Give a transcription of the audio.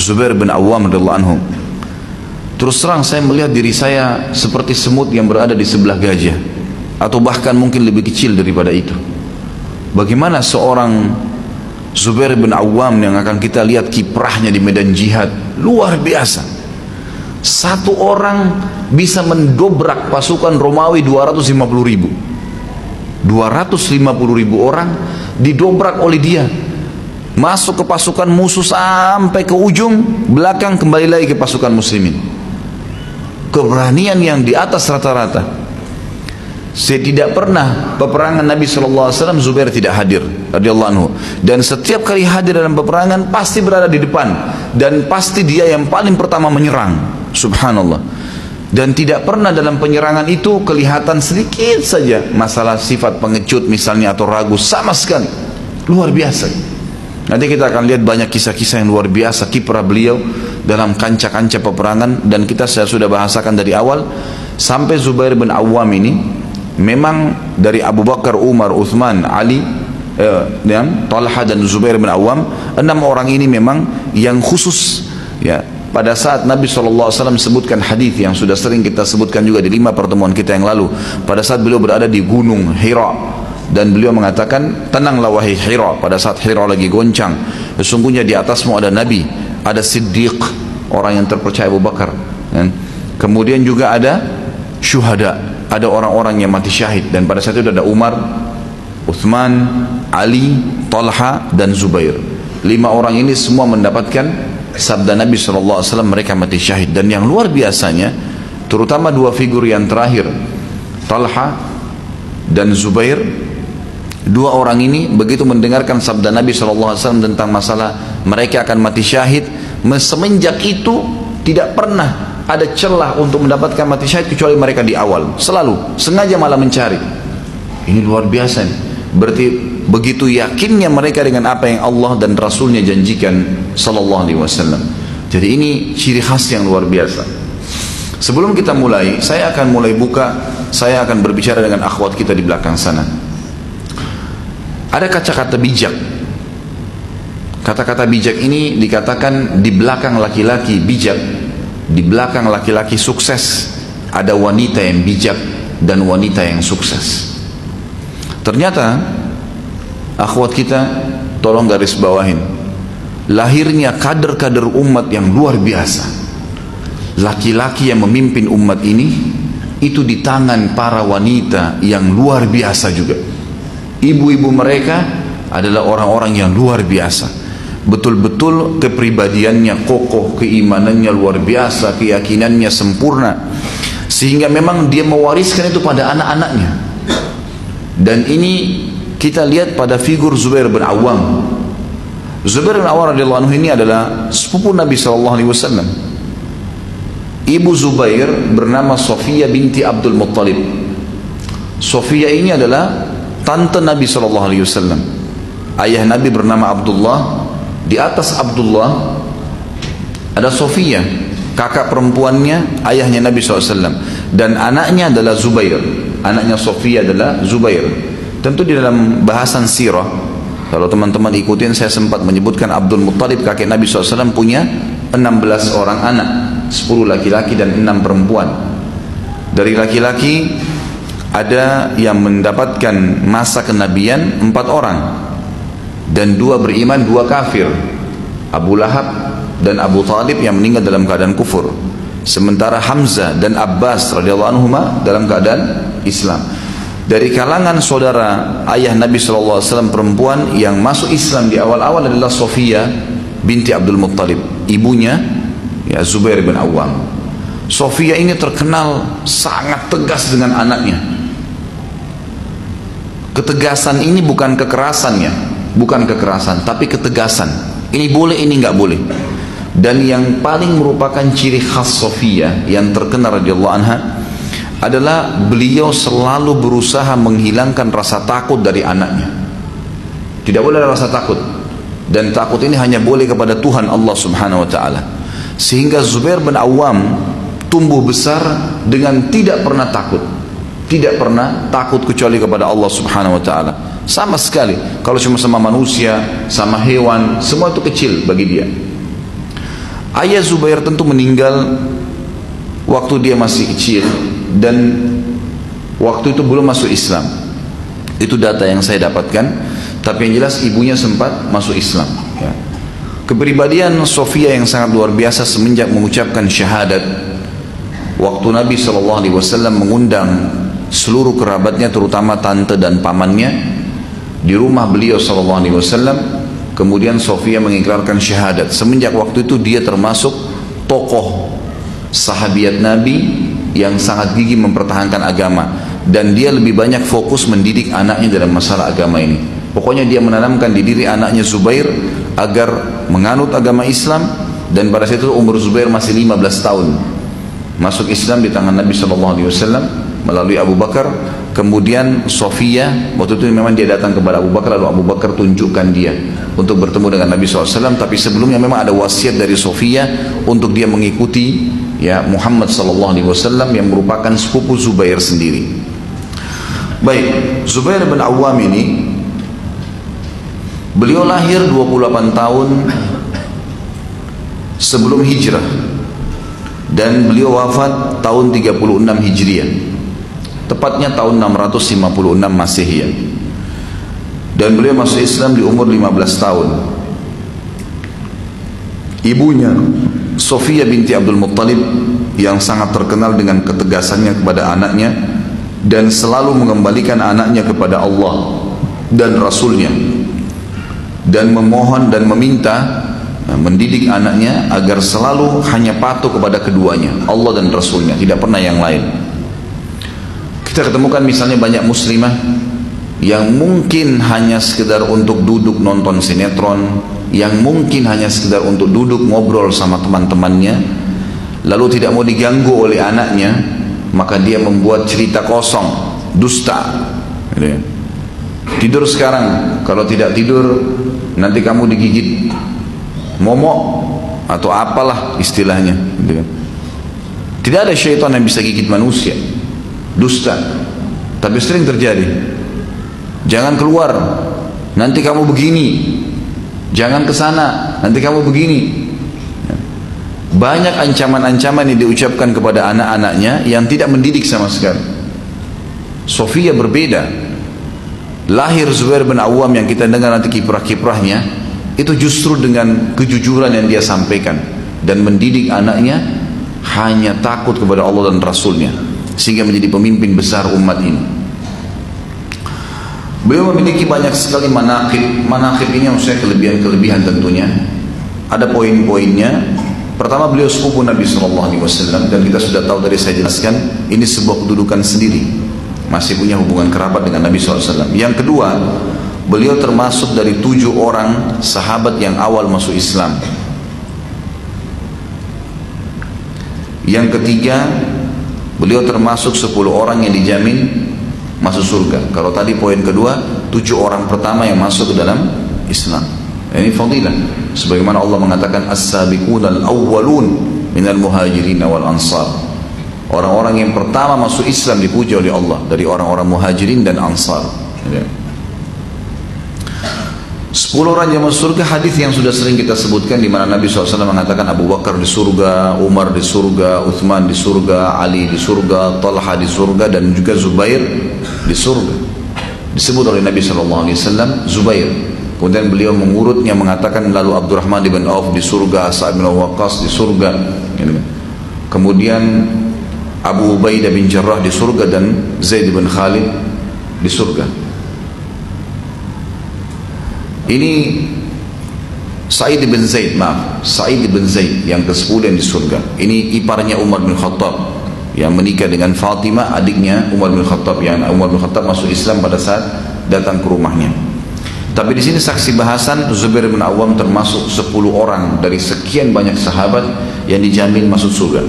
Zubair bin Awam radhiyallahu anhu. Terus terang saya melihat diri saya seperti semut yang berada di sebelah gajah, atau bahkan mungkin lebih kecil daripada itu. Bagaimana seorang Zubair bin Awam yang akan kita lihat kiprahnya di medan jihad luar biasa. Satu orang bisa mendobrak pasukan Romawi 250.000 orang didobrak oleh dia, masuk ke pasukan musuh sampai ke ujung belakang, kembali lagi ke pasukan muslimin. Keberanian yang di atas rata-rata. Saya tidak pernah peperangan Nabi SAW Zubair tidak hadir radhiyallahu anhu, dan setiap kali hadir dalam peperangan pasti berada di depan, dan pasti dia yang paling pertama menyerang. Subhanallah. Dan tidak pernah dalam penyerangan itu kelihatan sedikit saja masalah sifat pengecut misalnya atau ragu, sama sekali. Luar biasa. Nanti kita akan lihat banyak kisah-kisah yang luar biasa kiprah beliau dalam kancah-kancah peperangan, dan kita sudah bahasakan dari awal sampai Zubair bin Awam ini memang dari Abu Bakar, Umar, Uthman, Ali, Talha dan Zubair bin Awam, 6 orang ini memang yang khusus ya. Pada saat Nabi SAW sebutkan hadis yang sudah sering kita sebutkan juga di 5 pertemuan kita yang lalu, pada saat beliau berada di gunung Hira, dan beliau mengatakan, tenanglah wahai Hira, pada saat Hira lagi goncang, sesungguhnya di atasmu ada Nabi, ada Siddiq, orang yang terpercaya Abu Bakar, kemudian juga ada syuhada, ada orang-orang yang mati syahid, dan pada saat itu ada Umar, Uthman, Ali, Talha dan Zubair. 5 orang ini semua mendapatkan sabda Nabi SAW, mereka mati syahid. Dan yang luar biasanya, terutama 2 figur yang terakhir, Talha dan Zubair, 2 orang ini begitu mendengarkan sabda Nabi SAW tentang masalah mereka akan mati syahid, semenjak itu tidak pernah ada celah untuk mendapatkan mati syahid kecuali mereka di awal, selalu sengaja malah mencari. Ini luar biasa nih. Berarti begitu yakinnya mereka dengan apa yang Allah dan Rasulnya janjikan sallallahu alaihi wasallam. Jadi ini ciri khas yang luar biasa. Sebelum kita mulai, saya akan berbicara dengan akhwat kita di belakang sana. Ada kata-kata bijak. Kata-kata bijak ini dikatakan di belakang laki-laki bijak, di belakang laki-laki sukses ada wanita yang bijak dan wanita yang sukses. Ternyata akhwat kita tolong garis bawahin, lahirnya kader-kader umat yang luar biasa, laki-laki yang memimpin umat ini itu di tangan para wanita yang luar biasa juga. Ibu-ibu mereka adalah orang-orang yang luar biasa, betul-betul kepribadiannya kokoh, keimanannya luar biasa, keyakinannya sempurna, sehingga memang dia mewariskan itu pada anak-anaknya. Dan ini kita lihat pada figur Zubair bin Awam. Zubair bin Awam radhiyallahu anhu ini adalah sepupu Nabi SAW. Ibu Zubair bernama Sofia binti Abdul Muttalib. Sofia ini adalah tante Nabi SAW. Ayah Nabi bernama Abdullah. Di atas Abdullah ada Sofia, kakak perempuannya ayahnya Nabi SAW, dan anaknya adalah Zubair. Anaknya Sofia adalah Zubair. Tentu di dalam bahasan sirah, kalau teman-teman ikutin, saya sempat menyebutkan Abdul Muttalib kakek Nabi SAW punya 16 orang anak, 10 laki-laki dan 6 perempuan. Dari laki-laki ada yang mendapatkan masa kenabian 4 orang, dan 2 beriman, 2 kafir, Abu Lahab dan Abu Talib yang meninggal dalam keadaan kufur. Sementara Hamzah dan Abbas radhiyallahu anhuma dalam keadaan Islam. Dari kalangan saudara ayah Nabi SAW perempuan yang masuk Islam di awal-awal adalah Sofia binti Abdul Muttalib, ibunya ya Zubair bin Awam. Sofia ini terkenal sangat tegas dengan anaknya. Ketegasan ini bukan kekerasannya, bukan kekerasan, tapi ketegasan. Ini boleh, ini nggak boleh. Dan yang paling merupakan ciri khas Sofia yang terkenal radhiyallahu anha adalah beliau selalu berusaha menghilangkan rasa takut dari anaknya. Tidak boleh ada rasa takut, dan takut ini hanya boleh kepada Tuhan Allah Subhanahu wa taala. Sehingga Zubair bin Awam tumbuh besar dengan tidak pernah takut. Tidak pernah takut kecuali kepada Allah Subhanahu wa taala. Sama sekali. Kalau cuma sama manusia, sama hewan, semua itu kecil bagi dia. Ayah Zubair tentu meninggal waktu dia masih kecil dan waktu itu belum masuk Islam. Itu data yang saya dapatkan. Tapi yang jelas ibunya sempat masuk Islam. Ya. Kepribadian Sofia yang sangat luar biasa semenjak mengucapkan syahadat. Waktu Nabi SAW mengundang seluruh kerabatnya, terutama tante dan pamannya, di rumah beliau SAW. Kemudian Sofia mengikrarkan syahadat. Semenjak waktu itu dia termasuk tokoh sahabiat Nabi yang sangat gigih mempertahankan agama. Dan dia lebih banyak fokus mendidik anaknya dalam masalah agama ini. Pokoknya dia menanamkan di diri anaknya Zubair agar menganut agama Islam. Dan pada saat itu umur Zubair masih 15 tahun. Masuk Islam di tangan Nabi SAW melalui Abu Bakar. Kemudian Sofia, waktu itu memang dia datang kepada Abu Bakar, lalu Abu Bakar tunjukkan dia untuk bertemu dengan Nabi SAW. Tapi sebelumnya memang ada wasiat dari Sofia untuk dia mengikuti ya Muhammad SAW yang merupakan sepupu Zubair sendiri. Baik, Zubair bin Awam ini beliau lahir 28 tahun sebelum hijrah dan beliau wafat tahun 36 Hijriah, tepatnya tahun 656 Masihiyah. Dan beliau masuk Islam di umur 15 tahun. Ibunya Sofia binti Abdul Muttalib yang sangat terkenal dengan ketegasannya kepada anaknya dan selalu mengembalikan anaknya kepada Allah dan Rasulnya, dan memohon dan meminta mendidik anaknya agar selalu hanya patuh kepada keduanya, Allah dan Rasulnya, tidak pernah yang lain. Kita ketemukan misalnya banyak muslimah yang mungkin hanya sekedar untuk duduk nonton sinetron, yang mungkin hanya sekedar untuk duduk ngobrol sama teman-temannya, lalu tidak mau diganggu oleh anaknya, maka dia membuat cerita kosong, dusta. Tidur sekarang, kalau tidak tidur nanti kamu digigit momok atau apalah istilahnya. Tidak ada syaitan yang bisa gigit manusia. Dusta. Tapi sering terjadi. Jangan keluar, nanti kamu begini. Jangan ke sana, nanti kamu begini. Banyak ancaman-ancaman yang diucapkan kepada anak-anaknya yang tidak mendidik sama sekali. Sofia berbeda. Lahir Zubair bin Awam yang kita dengar nanti kiprah-kiprahnya, itu justru dengan kejujuran yang dia sampaikan dan mendidik anaknya hanya takut kepada Allah dan Rasulnya, sehingga menjadi pemimpin besar umat ini. Beliau memiliki banyak sekali manaqib. Manaqib ini maksudnya kelebihan-kelebihan tentunya. Ada poin-poinnya. Pertama, beliau sepupu Nabi SAW, dan kita sudah tahu dari saya jelaskan, ini sebuah kedudukan sendiri, masih punya hubungan kerabat dengan Nabi SAW. Yang kedua, beliau termasuk dari 7 orang sahabat yang awal masuk Islam. Yang ketiga, beliau termasuk 10 orang yang dijamin masuk surga. Kalau tadi poin kedua, 7 orang pertama yang masuk ke dalam Islam. Ini fadilah. Sebagaimana Allah mengatakan as-sabiqun al-awwalun minal muhajirin wal ansar. Orang-orang yang pertama masuk Islam dipuji oleh Allah dari orang-orang muhajirin dan ansar. 10 orang yang masuk surga, hadis yang sudah sering kita sebutkan, di mana Nabi SAW mengatakan Abu Bakar di surga, Umar di surga, Uthman di surga, Ali di surga, Talha di surga, dan juga Zubair di surga. Disebut oleh Nabi SAW Zubair. Kemudian beliau mengurutnya mengatakan lalu Abdurrahman bin Auf di surga, Sa'ad bin Waqqas di surga. Kemudian Abu Ubaidah bin Jarrah di surga dan Zaid bin Khalid di surga. Ini Sa'id bin Zaid, Sa'id bin Zaid yang ke-10 yang di surga. Ini iparnya Umar bin Khattab yang menikah dengan Fatimah, adiknya Umar bin Khattab, yang Umar bin Khattab masuk Islam pada saat datang ke rumahnya. Tapi di sini saksi bahasan Zubair bin Awam termasuk 10 orang dari sekian banyak sahabat yang dijamin masuk surga.